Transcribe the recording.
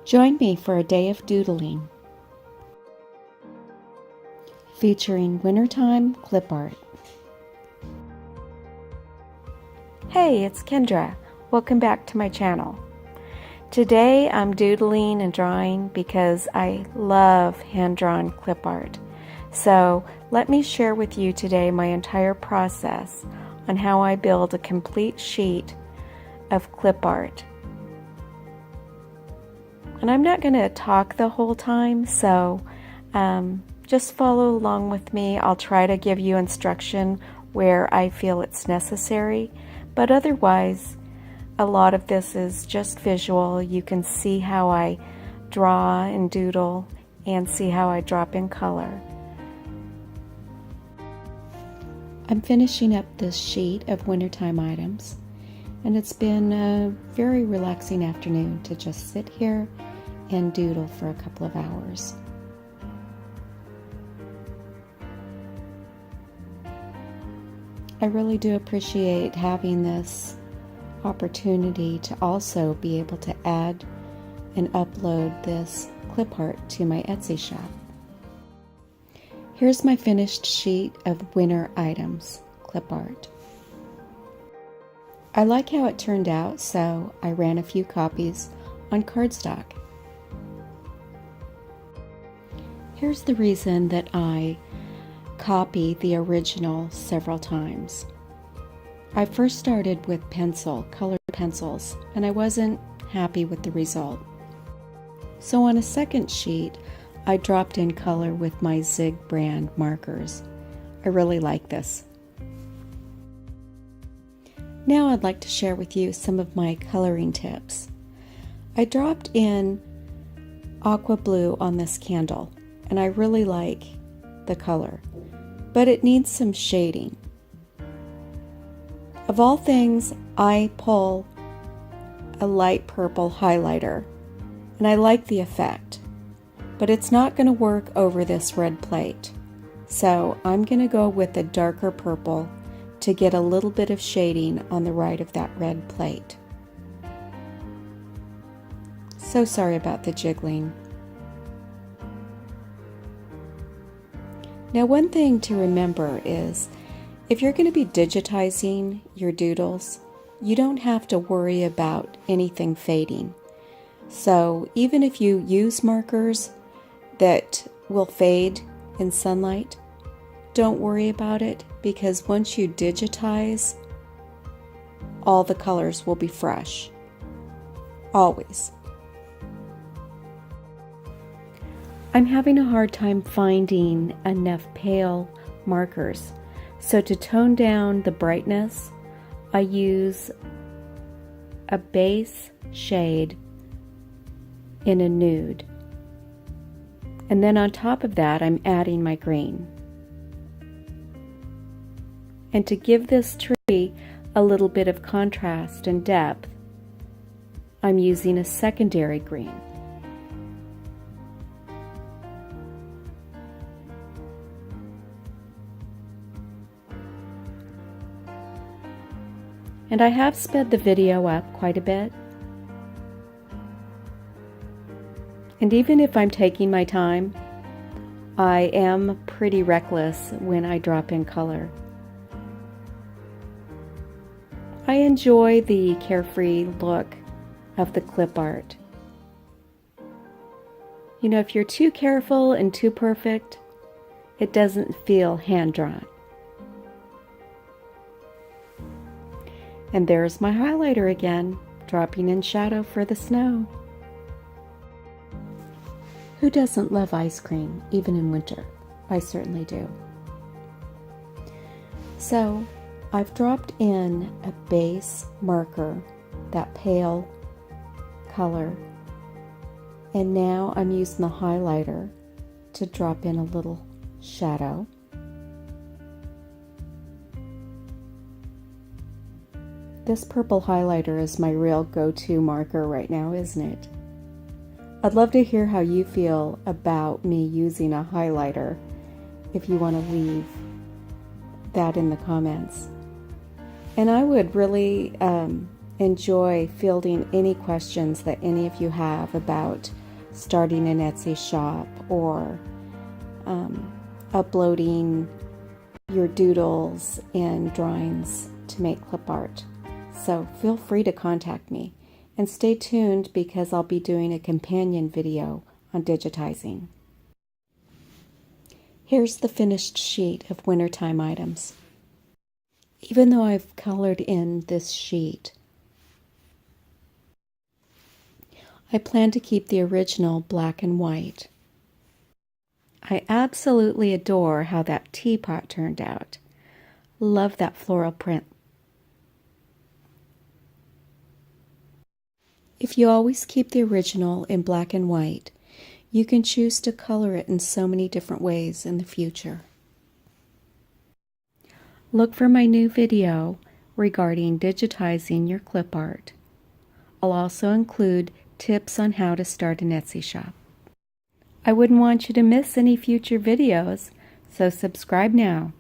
Join me for a day of doodling, featuring wintertime clip art. Hey, it's Kendra. Welcome back to my channel. Today I'm doodling and drawing because I love hand-drawn clip art. So let me share with you today my entire process on how I build a complete sheet of clip art. And I'm not going to talk the whole time, so just follow along with me. I'll try to give you instruction where I feel it's necessary, but otherwise a lot of this is just visual. You can see how I draw and doodle and see how I drop in color. I'm finishing up this sheet of wintertime items, and it's been a very relaxing afternoon to just sit here and doodle for a couple of hours. I really do appreciate having this opportunity to also be able to add and upload this clip art to my Etsy shop. Here's my finished sheet of winter items clip art. I like how it turned out, so I ran a few copies on cardstock. Here's the reason that I copy the original several times. I first started with colored pencils, and I wasn't happy with the result. So on a second sheet, I dropped in color with my Zig brand markers. I really like this. Now I'd like to share with you some of my coloring tips. I dropped in aqua blue on this candle, and I really like the color, but it needs some shading. Of all things, I pull a light purple highlighter, and I like the effect, but it's not going to work over this red plate. So I'm going to go with a darker purple to get a little bit of shading on the right of that red plate. So sorry about the jiggling. Now, one thing to remember is if you're going to be digitizing your doodles, you don't have to worry about anything fading. So even if you use markers that will fade in sunlight, don't worry about it, because once you digitize, all the colors will be fresh. Always. I'm having a hard time finding enough pale markers, so to tone down the brightness, I use a base shade in a nude, and then on top of that I'm adding my green. And to give this tree a little bit of contrast and depth, I'm using a secondary green. And I have sped the video up quite a bit. And even if I'm taking my time, I am pretty reckless when I drop in color. I enjoy the carefree look of the clip art. You know, if you're too careful and too perfect, it doesn't feel hand-drawn. And there's my highlighter again, dropping in shadow for the snow. Who doesn't love ice cream, even in winter? I certainly do. So I've dropped in a base marker, that pale color, and now I'm using the highlighter to drop in a little shadow. This purple highlighter is my real go-to marker right now, isn't it? I'd love to hear how you feel about me using a highlighter, if you want to leave that in the comments. And I would really enjoy fielding any questions that any of you have about starting an Etsy shop or uploading your doodles and drawings to make clip art. So feel free to contact me, and stay tuned because I'll be doing a companion video on digitizing. Here's the finished sheet of wintertime items. Even though I've colored in this sheet, I plan to keep the original black and white. I absolutely adore how that teapot turned out. Love that floral print. If you always keep the original in black and white, you can choose to color it in so many different ways in the future. Look for my new video regarding digitizing your clip art. I'll also include tips on how to start an Etsy shop. I wouldn't want you to miss any future videos, so subscribe now.